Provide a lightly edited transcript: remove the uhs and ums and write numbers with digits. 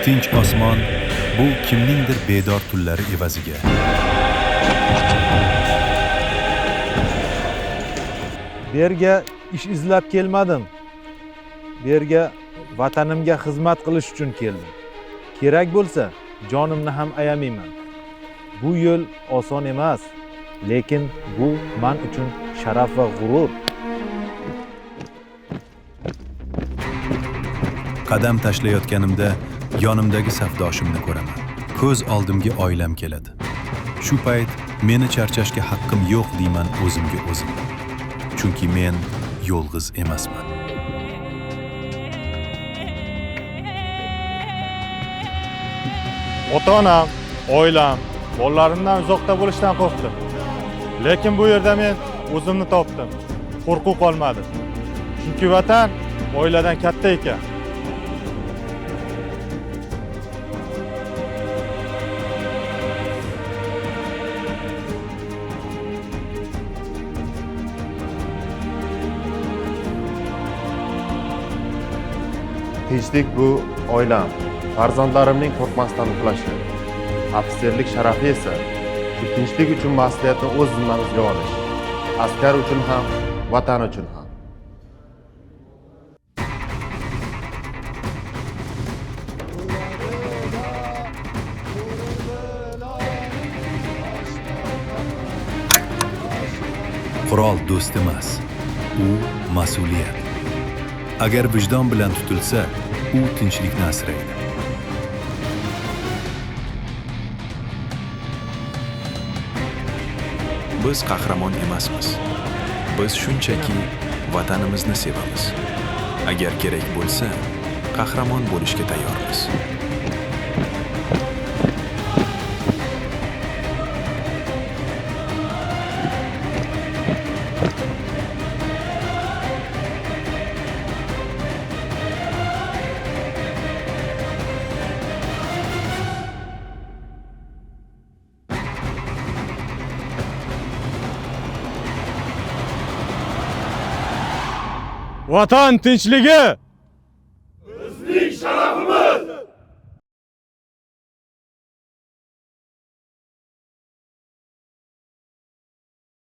Tinch osmon bu kimningdir bedor tunlari evaziga. Bu yerga ish izlab kelmadim. Bu yerga vatanimga xizmat qilish uchun keldim. Kerak bo'lsa, jonimni ham ayamayman. Bu yo'l oson emas, lekin bu men uchun sharaf va g'urur. Qadam tashlayotganimda yonimdagi safdoshimni ko'raman. Ko'z oldimga oilam keladi. Shu payt meni charchashga haqqim yo'q deyman o'zimga o'zim. Chunki men yolg'iz emasman. Ota-onam, oilam, bolalarimdan uzoqda bo'lishdan qo'rqdim. Lekin bu yerda men o'zimni topdim. Qo'rquv qolmadi. Chunki vatan oiladan katta ekan. Tinchlik bu oilam, farzandlarimning qo'rqmasdan uxlashi. Ofitserlik sharafi esa shu tinchlik uchun mas'uliyatni o'z zimmamizga olish. Askar uchun ham, vatan uchun ham. Qurol do'st emas, u mas'uliyat. Agar vijdon bilan tutilsa, u tinchlikni asraydi. Biz qahramon emasmiz. Biz shunchaki vatanimizni sevamiz. Agar kerak bo'lsa, qahramon bo'lishga tayyormiz. Vatan tinchligi bizning sharafimiz.